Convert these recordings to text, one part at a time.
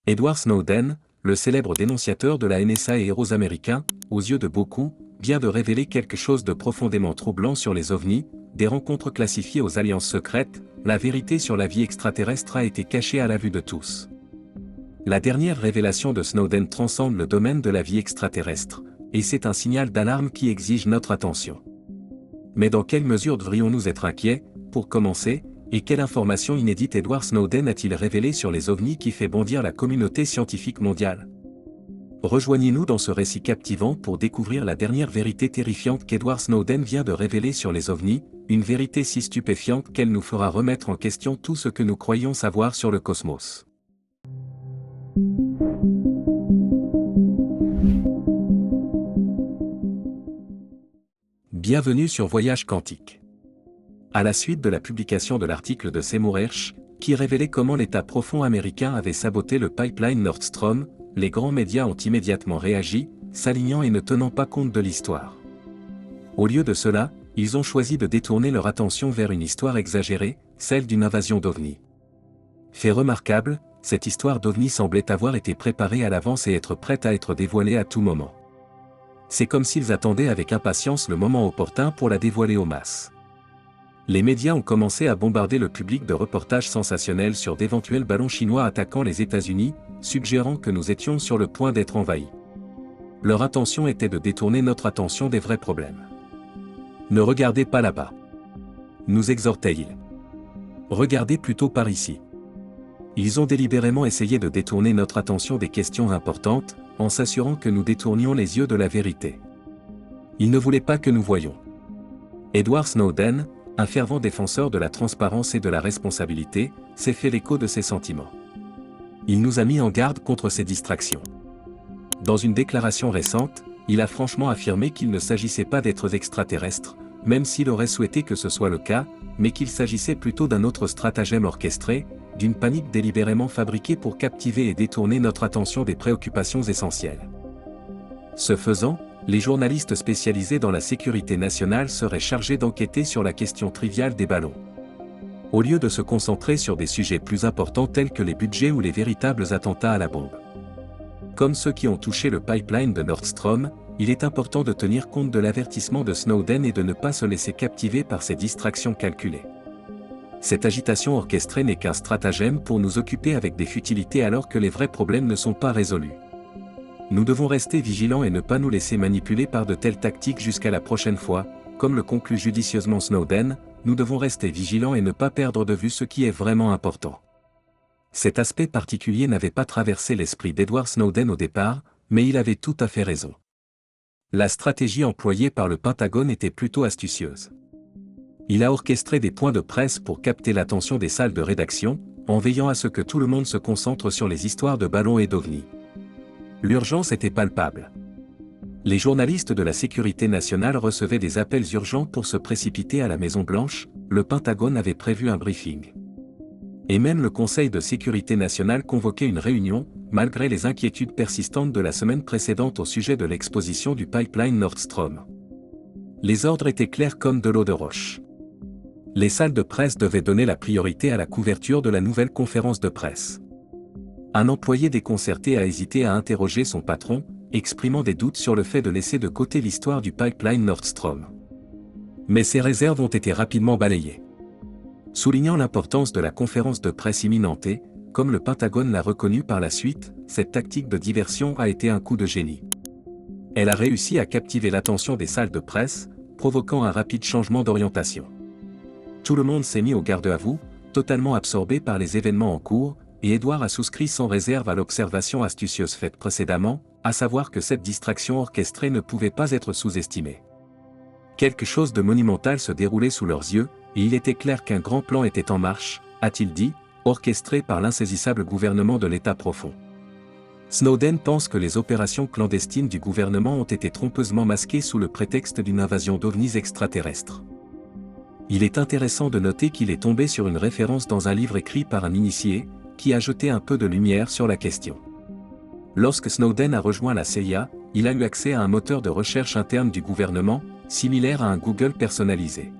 Edward Snowden, le célèbre dénonciateur de la NSA et héros américain, aux yeux de beaucoup, vient de révéler quelque chose de profondément troublant sur les ovnis, des rencontres classifiées aux alliances secrètes, la vérité sur la vie extraterrestre a été cachée à la vue de tous. La dernière révélation de Snowden transcende le domaine de la vie extraterrestre, et c'est un signal d'alarme qui exige notre attention. Mais dans quelle mesure devrions-nous être inquiets, pour commencer, et quelle information inédite Edward Snowden a-t-il révélé sur les ovnis qui fait bondir la communauté scientifique mondiale? Rejoignez-nous dans ce récit captivant pour découvrir la dernière vérité terrifiante qu'Edward Snowden vient de révéler sur les ovnis, une vérité si stupéfiante qu'elle nous fera remettre en question tout ce que nous croyons savoir sur le cosmos. Bienvenue sur Voyage Quantique. À la suite de la publication de l'article de Seymour Hersh, qui révélait comment l'État profond américain avait saboté le pipeline Nord Stream, les grands médias ont immédiatement réagi, s'alignant et ne tenant pas compte de l'histoire. Au lieu de cela, ils ont choisi de détourner leur attention vers une histoire exagérée, celle d'une invasion d'ovnis. Fait remarquable, cette histoire d'ovnis semblait avoir été préparée à l'avance et être prête à être dévoilée à tout moment. C'est comme s'ils attendaient avec impatience le moment opportun pour la dévoiler aux masses. Les médias ont commencé à bombarder le public de reportages sensationnels sur d'éventuels ballons chinois attaquant les États-Unis, suggérant que nous étions sur le point d'être envahis. Leur intention était de détourner notre attention des vrais problèmes. Ne regardez pas là-bas, nous exhortait-il. Regardez plutôt par ici. Ils ont délibérément essayé de détourner notre attention des questions importantes, en s'assurant que nous détournions les yeux de la vérité. Ils ne voulaient pas que nous voyions. Edward Snowden, un fervent défenseur de la transparence et de la responsabilité, s'est fait l'écho de ces sentiments. Il nous a mis en garde contre ces distractions. Dans une déclaration récente, il a franchement affirmé qu'il ne s'agissait pas d'êtres extraterrestres, même s'il aurait souhaité que ce soit le cas, mais qu'il s'agissait plutôt d'un autre stratagème orchestré, d'une panique délibérément fabriquée pour captiver et détourner notre attention des préoccupations essentielles. Ce faisant, les journalistes spécialisés dans la sécurité nationale seraient chargés d'enquêter sur la question triviale des ballons. Au lieu de se concentrer sur des sujets plus importants tels que les budgets ou les véritables attentats à la bombe. Comme ceux qui ont touché le pipeline de Nord Stream, il est important de tenir compte de l'avertissement de Snowden et de ne pas se laisser captiver par ces distractions calculées. Cette agitation orchestrée n'est qu'un stratagème pour nous occuper avec des futilités alors que les vrais problèmes ne sont pas résolus. Nous devons rester vigilants et ne pas nous laisser manipuler par de telles tactiques jusqu'à la prochaine fois, comme le conclut judicieusement Snowden, nous devons rester vigilants et ne pas perdre de vue ce qui est vraiment important. Cet aspect particulier n'avait pas traversé l'esprit d'Edward Snowden au départ, mais il avait tout à fait raison. La stratégie employée par le Pentagone était plutôt astucieuse. Il a orchestré des points de presse pour capter l'attention des salles de rédaction, en veillant à ce que tout le monde se concentre sur les histoires de ballons et d'ovnis. L'urgence était palpable. Les journalistes de la sécurité nationale recevaient des appels urgents pour se précipiter à la Maison-Blanche, le Pentagone avait prévu un briefing. Et même le Conseil de sécurité nationale convoquait une réunion, malgré les inquiétudes persistantes de la semaine précédente au sujet de l'exposition du pipeline Nord Stream. Les ordres étaient clairs comme de l'eau de roche. Les salles de presse devaient donner la priorité à la couverture de la nouvelle conférence de presse. Un employé déconcerté a hésité à interroger son patron, exprimant des doutes sur le fait de laisser de côté l'histoire du pipeline Nord Stream. Mais ces réserves ont été rapidement balayées. Soulignant l'importance de la conférence de presse imminente et, comme le Pentagone l'a reconnu par la suite, cette tactique de diversion a été un coup de génie. Elle a réussi à captiver l'attention des salles de presse, provoquant un rapide changement d'orientation. Tout le monde s'est mis au garde à vous, totalement absorbé par les événements en cours, et Edward a souscrit sans réserve à l'observation astucieuse faite précédemment, à savoir que cette distraction orchestrée ne pouvait pas être sous-estimée. Quelque chose de monumental se déroulait sous leurs yeux, et il était clair qu'un grand plan était en marche, a-t-il dit, orchestré par l'insaisissable gouvernement de l'État profond. Snowden pense que les opérations clandestines du gouvernement ont été trompeusement masquées sous le prétexte d'une invasion d'ovnis extraterrestres. Il est intéressant de noter qu'il est tombé sur une référence dans un livre écrit par un initié, qui a jeté un peu de lumière sur la question. Lorsque Snowden a rejoint la CIA, il a eu accès à un moteur de recherche interne du gouvernement, similaire à un Google personnalisé.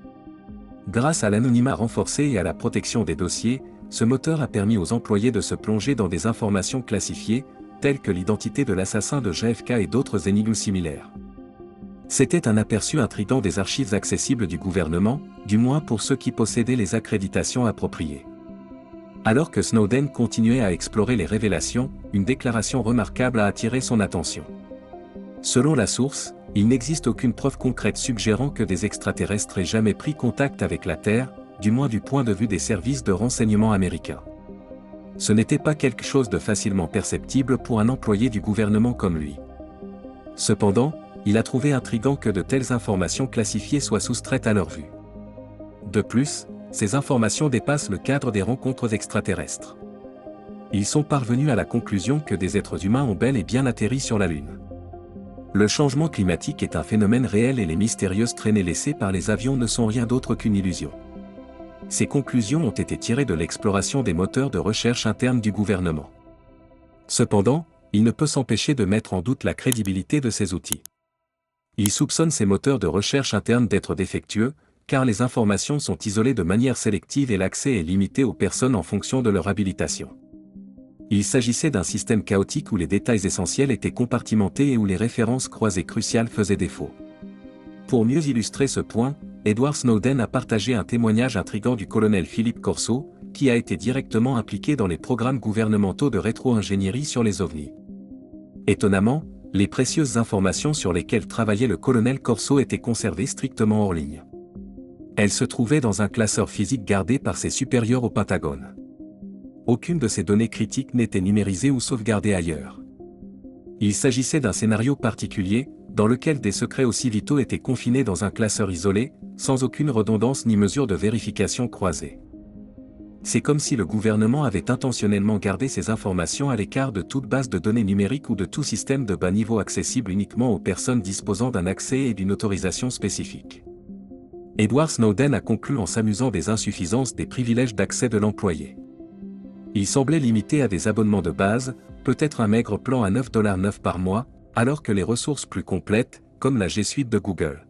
Grâce à l'anonymat renforcé et à la protection des dossiers, ce moteur a permis aux employés de se plonger dans des informations classifiées, telles que l'identité de l'assassin de JFK et d'autres énigmes similaires. C'était un aperçu intrigant des archives accessibles du gouvernement, du moins pour ceux qui possédaient les accréditations appropriées. Alors que Snowden continuait à explorer les révélations, une déclaration remarquable a attiré son attention. Selon la source, il n'existe aucune preuve concrète suggérant que des extraterrestres aient jamais pris contact avec la Terre, du moins du point de vue des services de renseignement américains. Ce n'était pas quelque chose de facilement perceptible pour un employé du gouvernement comme lui. Cependant, il a trouvé intriguant que de telles informations classifiées soient soustraites à leur vue. De plus, ces informations dépassent le cadre des rencontres extraterrestres. Ils sont parvenus à la conclusion que des êtres humains ont bel et bien atterri sur la Lune. Le changement climatique est un phénomène réel et les mystérieuses traînées laissées par les avions ne sont rien d'autre qu'une illusion. Ces conclusions ont été tirées de l'exploration des moteurs de recherche internes du gouvernement. Cependant, il ne peut s'empêcher de mettre en doute la crédibilité de ces outils. Il soupçonne ces moteurs de recherche internes d'être défectueux, car les informations sont isolées de manière sélective et l'accès est limité aux personnes en fonction de leur habilitation. Il s'agissait d'un système chaotique où les détails essentiels étaient compartimentés et où les références croisées cruciales faisaient défaut. Pour mieux illustrer ce point, Edward Snowden a partagé un témoignage intrigant du colonel Philip Corso, qui a été directement impliqué dans les programmes gouvernementaux de rétro-ingénierie sur les ovnis. Étonnamment, les précieuses informations sur lesquelles travaillait le colonel Corso étaient conservées strictement hors ligne. Elles se trouvaient dans un classeur physique gardé par ses supérieurs au Pentagone. Aucune de ces données critiques n'était numérisée ou sauvegardée ailleurs. Il s'agissait d'un scénario particulier, dans lequel des secrets aussi vitaux étaient confinés dans un classeur isolé, sans aucune redondance ni mesure de vérification croisée. C'est comme si le gouvernement avait intentionnellement gardé ces informations à l'écart de toute base de données numérique ou de tout système de bas niveau accessible uniquement aux personnes disposant d'un accès et d'une autorisation spécifique. Edward Snowden a conclu en s'amusant des insuffisances des privilèges d'accès de l'employé. Il semblait limité à des abonnements de base, peut-être un maigre plan à $9,9 par mois, alors que les ressources plus complètes, comme la G Suite de Google,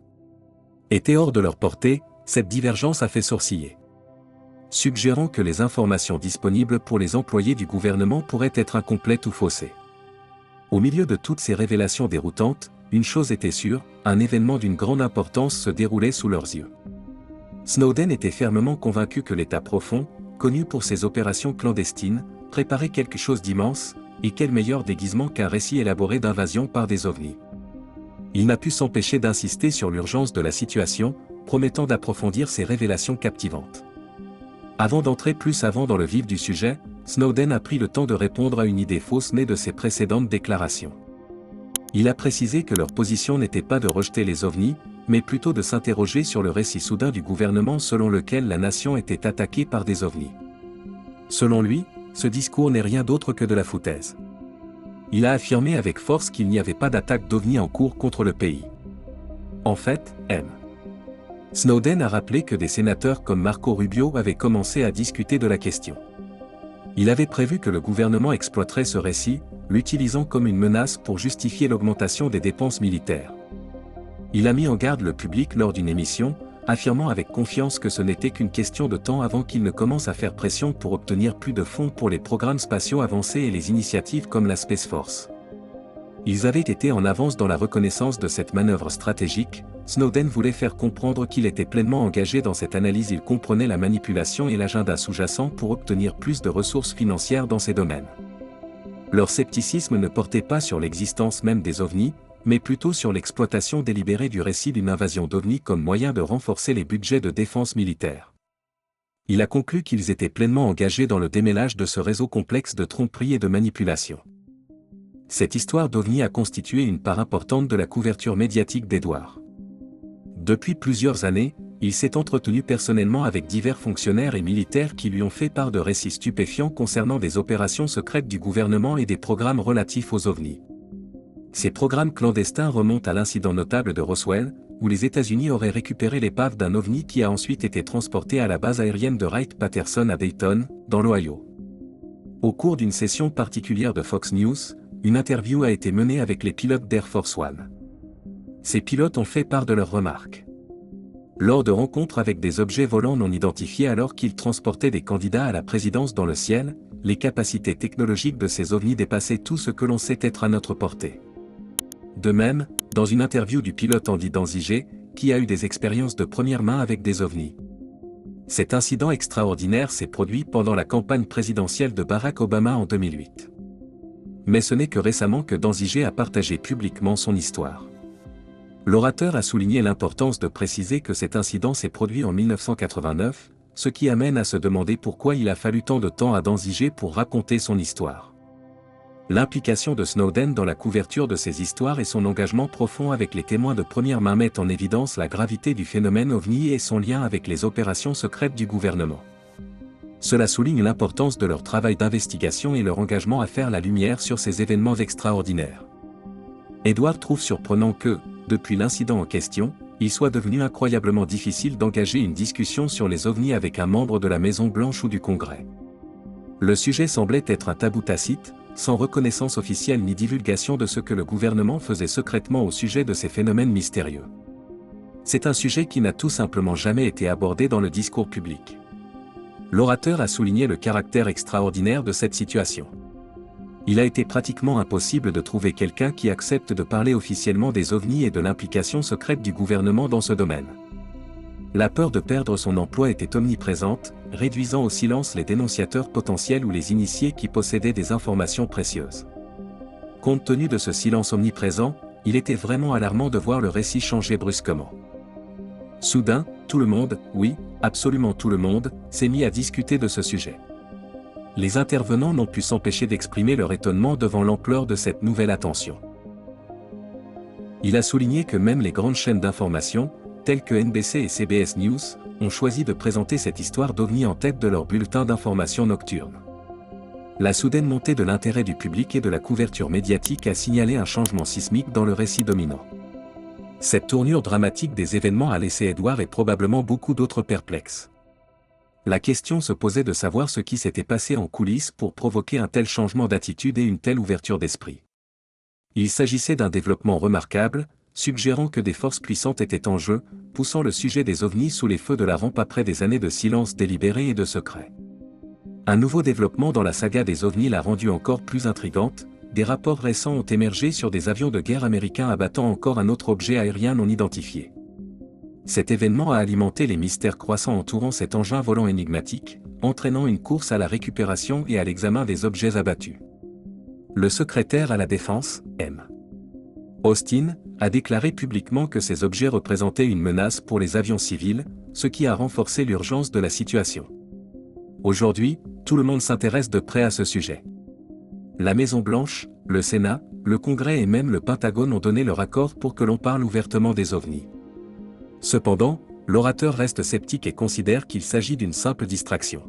étaient hors de leur portée. Cette divergence a fait sourciller, suggérant que les informations disponibles pour les employés du gouvernement pourraient être incomplètes ou faussées. Au milieu de toutes ces révélations déroutantes, une chose était sûre, un événement d'une grande importance se déroulait sous leurs yeux. Snowden était fermement convaincu que l'État profond, connu pour ses opérations clandestines, préparait quelque chose d'immense, et quel meilleur déguisement qu'un récit élaboré d'invasion par des ovnis. Il n'a pu s'empêcher d'insister sur l'urgence de la situation, promettant d'approfondir ces révélations captivantes. Avant d'entrer plus avant dans le vif du sujet, Snowden a pris le temps de répondre à une idée fausse née de ses précédentes déclarations. Il a précisé que leur position n'était pas de rejeter les ovnis, mais plutôt de s'interroger sur le récit soudain du gouvernement selon lequel la nation était attaquée par des ovnis. Selon lui, ce discours n'est rien d'autre que de la foutaise. Il a affirmé avec force qu'il n'y avait pas d'attaque d'ovnis en cours contre le pays. En fait, M. Snowden a rappelé que des sénateurs comme Marco Rubio avaient commencé à discuter de la question. Il avait prévu que le gouvernement exploiterait ce récit, l'utilisant comme une menace pour justifier l'augmentation des dépenses militaires. Il a mis en garde le public lors d'une émission, affirmant avec confiance que ce n'était qu'une question de temps avant qu'il ne commence à faire pression pour obtenir plus de fonds pour les programmes spatiaux avancés et les initiatives comme la Space Force. Ils avaient été en avance dans la reconnaissance de cette manœuvre stratégique. Snowden voulait faire comprendre qu'il était pleinement engagé dans cette analyse. Il comprenait la manipulation et l'agenda sous-jacent pour obtenir plus de ressources financières dans ces domaines. Leur scepticisme ne portait pas sur l'existence même des ovnis, mais plutôt sur l'exploitation délibérée du récit d'une invasion d'ovnis comme moyen de renforcer les budgets de défense militaire. Il a conclu qu'ils étaient pleinement engagés dans le démêlage de ce réseau complexe de tromperie et de manipulation. Cette histoire d'ovnis a constitué une part importante de la couverture médiatique d'Edward. Depuis plusieurs années, il s'est entretenu personnellement avec divers fonctionnaires et militaires qui lui ont fait part de récits stupéfiants concernant des opérations secrètes du gouvernement et des programmes relatifs aux ovnis. Ces programmes clandestins remontent à l'incident notable de Roswell, où les États-Unis auraient récupéré l'épave d'un ovni qui a ensuite été transporté à la base aérienne de Wright-Patterson à Dayton, dans l'Ohio. Au cours d'une session particulière de Fox News, une interview a été menée avec les pilotes d'Air Force One. Ces pilotes ont fait part de leurs remarques. lors de rencontres avec des objets volants non identifiés alors qu'ils transportaient des candidats à la présidence dans le ciel, les capacités technologiques de ces ovnis dépassaient tout ce que l'on sait être à notre portée. De même, dans une interview du pilote Andy Danziger, qui a eu des expériences de première main avec des ovnis. Cet incident extraordinaire s'est produit pendant la campagne présidentielle de Barack Obama en 2008. Mais ce n'est que récemment que Danziger a partagé publiquement son histoire. L'orateur a souligné l'importance de préciser que cet incident s'est produit en 1989, ce qui amène à se demander pourquoi il a fallu tant de temps à Danziger pour raconter son histoire. L'implication de Snowden dans la couverture de ces histoires et son engagement profond avec les témoins de première main mettent en évidence la gravité du phénomène OVNI et son lien avec les opérations secrètes du gouvernement. Cela souligne l'importance de leur travail d'investigation et leur engagement à faire la lumière sur ces événements extraordinaires. Edward trouve surprenant que, depuis l'incident en question, il soit devenu incroyablement difficile d'engager une discussion sur les ovnis avec un membre de la Maison-Blanche ou du Congrès. Le sujet semblait être un tabou tacite, sans reconnaissance officielle ni divulgation de ce que le gouvernement faisait secrètement au sujet de ces phénomènes mystérieux. C'est un sujet qui n'a tout simplement jamais été abordé dans le discours public. L'orateur a souligné le caractère extraordinaire de cette situation. Il a été pratiquement impossible de trouver quelqu'un qui accepte de parler officiellement des ovnis et de l'implication secrète du gouvernement dans ce domaine. La peur de perdre son emploi était omniprésente, réduisant au silence les dénonciateurs potentiels ou les initiés qui possédaient des informations précieuses. Compte tenu de ce silence omniprésent, il était vraiment alarmant de voir le récit changer brusquement. Soudain, tout le monde, oui, absolument tout le monde, s'est mis à discuter de ce sujet. Les intervenants n'ont pu s'empêcher d'exprimer leur étonnement devant l'ampleur de cette nouvelle attention. Il a souligné que même les grandes chaînes d'information, telles que NBC et CBS News, ont choisi de présenter cette histoire d'OVNI en tête de leur bulletin d'information nocturne. La soudaine montée de l'intérêt du public et de la couverture médiatique a signalé un changement sismique dans le récit dominant. Cette tournure dramatique des événements a laissé Edward et probablement beaucoup d'autres perplexes. La question se posait de savoir ce qui s'était passé en coulisses pour provoquer un tel changement d'attitude et une telle ouverture d'esprit. Il s'agissait d'un développement remarquable, suggérant que des forces puissantes étaient en jeu, poussant le sujet des ovnis sous les feux de la rampe après des années de silence délibéré et de secret. Un nouveau développement dans la saga des ovnis l'a rendue encore plus intrigante. Des rapports récents ont émergé sur des avions de guerre américains abattant encore un autre objet aérien non identifié. Cet événement a alimenté les mystères croissants entourant cet engin volant énigmatique, entraînant une course à la récupération et à l'examen des objets abattus. Le secrétaire à la Défense, M. Austin, a déclaré publiquement que ces objets représentaient une menace pour les avions civils, ce qui a renforcé l'urgence de la situation. Aujourd'hui, tout le monde s'intéresse de près à ce sujet. La Maison-Blanche, le Sénat, le Congrès et même le Pentagone ont donné leur accord pour que l'on parle ouvertement des ovnis. Cependant, l'orateur reste sceptique et considère qu'il s'agit d'une simple distraction.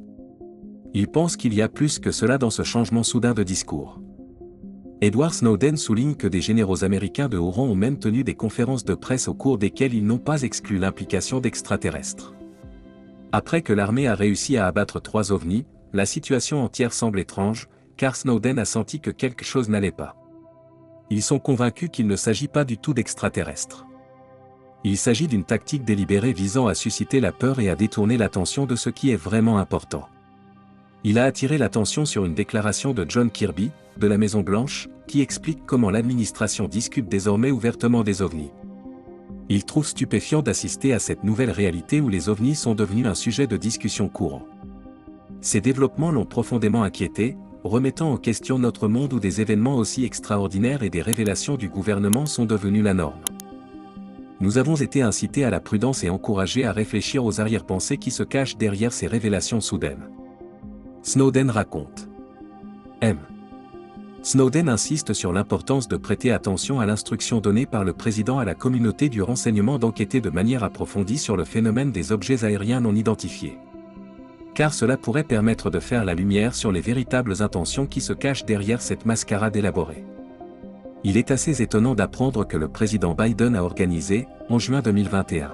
Il pense qu'il y a plus que cela dans ce changement soudain de discours. Edward Snowden souligne que des généraux américains de haut rang ont même tenu des conférences de presse au cours desquelles ils n'ont pas exclu l'implication d'extraterrestres. Après que l'armée a réussi à abattre 3 ovnis, la situation entière semble étrange, car Snowden a senti que quelque chose n'allait pas. Ils sont convaincus qu'il ne s'agit pas du tout d'extraterrestres. Il s'agit d'une tactique délibérée visant à susciter la peur et à détourner l'attention de ce qui est vraiment important. Il a attiré l'attention sur une déclaration de John Kirby, de la Maison-Blanche, qui explique comment l'administration discute désormais ouvertement des ovnis. Il trouve stupéfiant d'assister à cette nouvelle réalité où les ovnis sont devenus un sujet de discussion courant. Ces développements l'ont profondément inquiété, remettant en question notre monde où des événements aussi extraordinaires et des révélations du gouvernement sont devenus la norme. Nous avons été incités à la prudence et encouragés à réfléchir aux arrière-pensées qui se cachent derrière ces révélations soudaines. Snowden raconte. M. Snowden insiste sur l'importance de prêter attention à l'instruction donnée par le président à la communauté du renseignement d'enquêter de manière approfondie sur le phénomène des objets aériens non identifiés. Car cela pourrait permettre de faire la lumière sur les véritables intentions qui se cachent derrière cette mascarade élaborée. Il est assez étonnant d'apprendre que le président Biden a organisé, en juin 2021,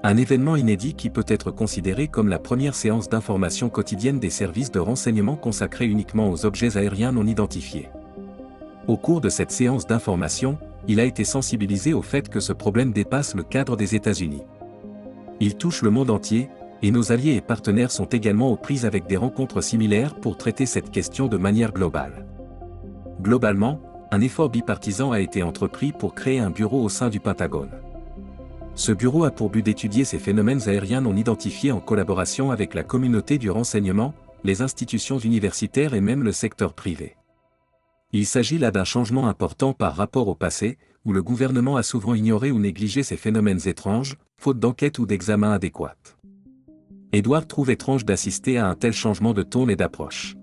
un événement inédit qui peut être considéré comme la première séance d'information quotidienne des services de renseignement consacrée uniquement aux objets aériens non identifiés. Au cours de cette séance d'information, il a été sensibilisé au fait que ce problème dépasse le cadre des États-Unis. Il touche le monde entier, et nos alliés et partenaires sont également aux prises avec des rencontres similaires pour traiter cette question de manière globale. Globalement, un effort bipartisan a été entrepris pour créer un bureau au sein du Pentagone. Ce bureau a pour but d'étudier ces phénomènes aériens non identifiés en collaboration avec la communauté du renseignement, les institutions universitaires et même le secteur privé. Il s'agit là d'un changement important par rapport au passé, où le gouvernement a souvent ignoré ou négligé ces phénomènes étranges, faute d'enquête ou d'examen adéquat. Edward trouve étrange d'assister à un tel changement de ton et d'approche.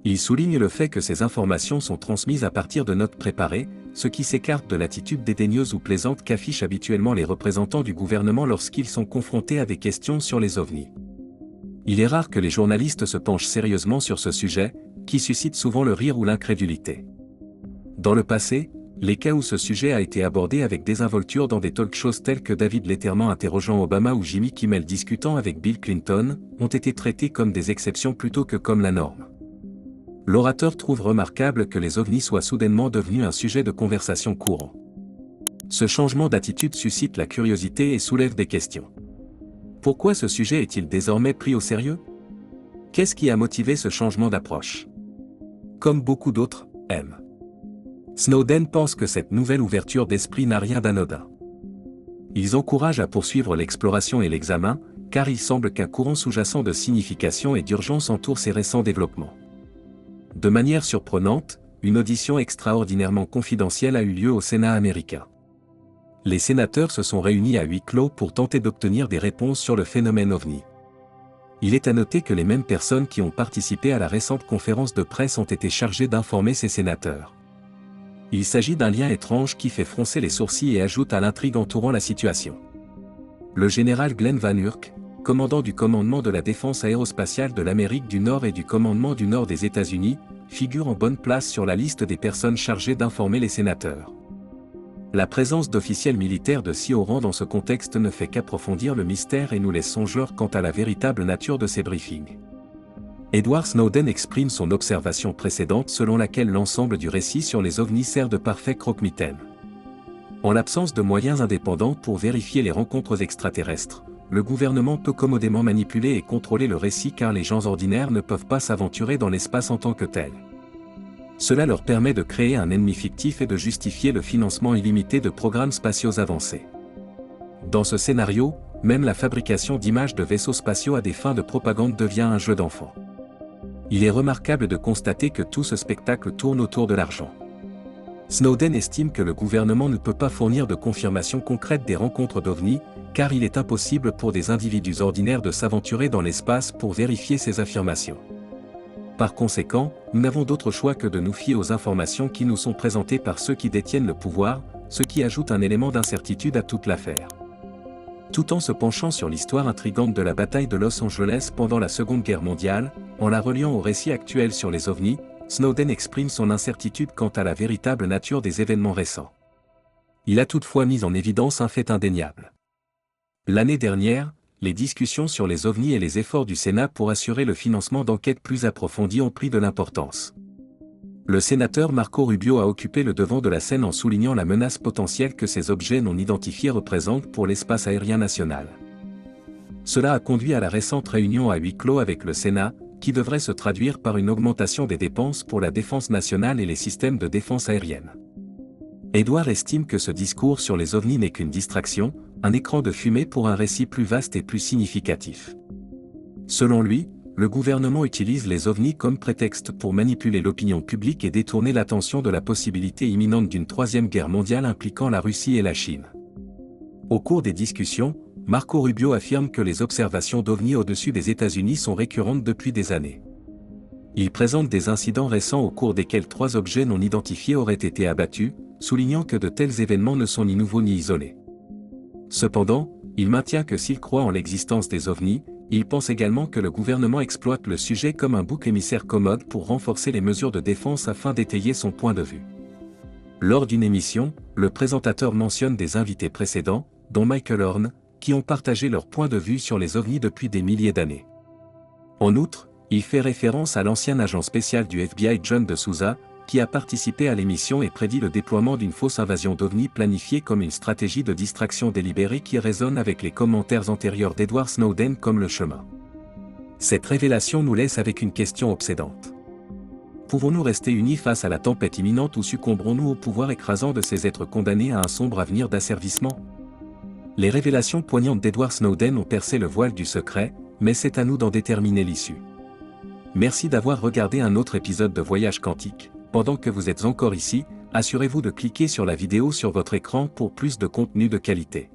Il souligne le fait que ces informations sont transmises à partir de notes préparées, ce qui s'écarte de l'attitude dédaigneuse ou plaisante qu'affichent habituellement les représentants du gouvernement lorsqu'ils sont confrontés à des questions sur les ovnis. Il est rare que les journalistes se penchent sérieusement sur ce sujet, qui suscite souvent le rire ou l'incrédulité. Dans le passé, les cas où ce sujet a été abordé avec désinvolture dans des talk-shows tels que David Letterman interrogeant Obama ou Jimmy Kimmel discutant avec Bill Clinton, ont été traités comme des exceptions plutôt que comme la norme. L'orateur trouve remarquable que les ovnis soient soudainement devenus un sujet de conversation courant. Ce changement d'attitude suscite la curiosité et soulève des questions. Pourquoi ce sujet est-il désormais pris au sérieux? Qu'est-ce qui a motivé ce changement d'approche? Comme beaucoup d'autres, M. Snowden pense que cette nouvelle ouverture d'esprit n'a rien d'anodin. Ils encouragent à poursuivre l'exploration et l'examen, car il semble qu'un courant sous-jacent de signification et d'urgence entoure ces récents développements. De manière surprenante, une audition extraordinairement confidentielle a eu lieu au Sénat américain. Les sénateurs se sont réunis à huis clos pour tenter d'obtenir des réponses sur le phénomène OVNI. Il est à noter que les mêmes personnes qui ont participé à la récente conférence de presse ont été chargées d'informer ces sénateurs. Il s'agit d'un lien étrange qui fait froncer les sourcils et ajoute à l'intrigue entourant la situation. Le général Glenn Van Urk, commandant du commandement de la défense aérospatiale de l'Amérique du Nord et du commandement du Nord des États-Unis, figure en bonne place sur la liste des personnes chargées d'informer les sénateurs. La présence d'officiels militaires de si haut rang dans ce contexte ne fait qu'approfondir le mystère et nous laisse songeurs quant à la véritable nature de ces briefings. Edward Snowden exprime son observation précédente selon laquelle l'ensemble du récit sur les ovnis sert de parfait croque-mitaine. En l'absence de moyens indépendants pour vérifier les rencontres extraterrestres, le gouvernement peut commodément manipuler et contrôler le récit car les gens ordinaires ne peuvent pas s'aventurer dans l'espace en tant que tel. Cela leur permet de créer un ennemi fictif et de justifier le financement illimité de programmes spatiaux avancés. Dans ce scénario, même la fabrication d'images de vaisseaux spatiaux à des fins de propagande devient un jeu d'enfant. Il est remarquable de constater que tout ce spectacle tourne autour de l'argent. Snowden estime que le gouvernement ne peut pas fournir de confirmation concrète des rencontres d'OVNI, car il est impossible pour des individus ordinaires de s'aventurer dans l'espace pour vérifier ces affirmations. Par conséquent, nous n'avons d'autre choix que de nous fier aux informations qui nous sont présentées par ceux qui détiennent le pouvoir, ce qui ajoute un élément d'incertitude à toute l'affaire. Tout en se penchant sur l'histoire intrigante de la bataille de Los Angeles pendant la Seconde Guerre mondiale, en la reliant au récit actuel sur les ovnis, Snowden exprime son incertitude quant à la véritable nature des événements récents. Il a toutefois mis en évidence un fait indéniable. L'année dernière, les discussions sur les ovnis et les efforts du Sénat pour assurer le financement d'enquêtes plus approfondies ont pris de l'importance. Le sénateur Marco Rubio a occupé le devant de la scène en soulignant la menace potentielle que ces objets non identifiés représentent pour l'espace aérien national. Cela a conduit à la récente réunion à huis clos avec le Sénat, qui devrait se traduire par une augmentation des dépenses pour la défense nationale et les systèmes de défense aérienne. Edward estime que ce discours sur les ovnis n'est qu'une distraction, un écran de fumée pour un récit plus vaste et plus significatif. Selon lui, le gouvernement utilise les ovnis comme prétexte pour manipuler l'opinion publique et détourner l'attention de la possibilité imminente d'une troisième guerre mondiale impliquant la Russie et la Chine. Au cours des discussions, Marco Rubio affirme que les observations d'ovnis au-dessus des États-Unis sont récurrentes depuis des années. Il présente des incidents récents au cours desquels 3 objets non identifiés auraient été abattus, soulignant que de tels événements ne sont ni nouveaux ni isolés. Cependant, il maintient que s'il croit en l'existence des ovnis, il pense également que le gouvernement exploite le sujet comme un bouc émissaire commode pour renforcer les mesures de défense afin d'étayer son point de vue. Lors d'une émission, le présentateur mentionne des invités précédents, dont Michael Horn, qui ont partagé leur point de vue sur les ovnis depuis des milliers d'années. En outre, il fait référence à l'ancien agent spécial du FBI John de Souza, qui a participé à l'émission et prédit le déploiement d'une fausse invasion d'OVNI planifiée comme une stratégie de distraction délibérée qui résonne avec les commentaires antérieurs d'Edward Snowden comme le chemin. Cette révélation nous laisse avec une question obsédante. Pouvons-nous rester unis face à la tempête imminente ou succomberons-nous au pouvoir écrasant de ces êtres condamnés à un sombre avenir d'asservissement? Les révélations poignantes d'Edward Snowden ont percé le voile du secret, mais c'est à nous d'en déterminer l'issue. Merci d'avoir regardé un autre épisode de Voyage Quantique. Pendant que vous êtes encore ici, assurez-vous de cliquer sur la vidéo sur votre écran pour plus de contenu de qualité.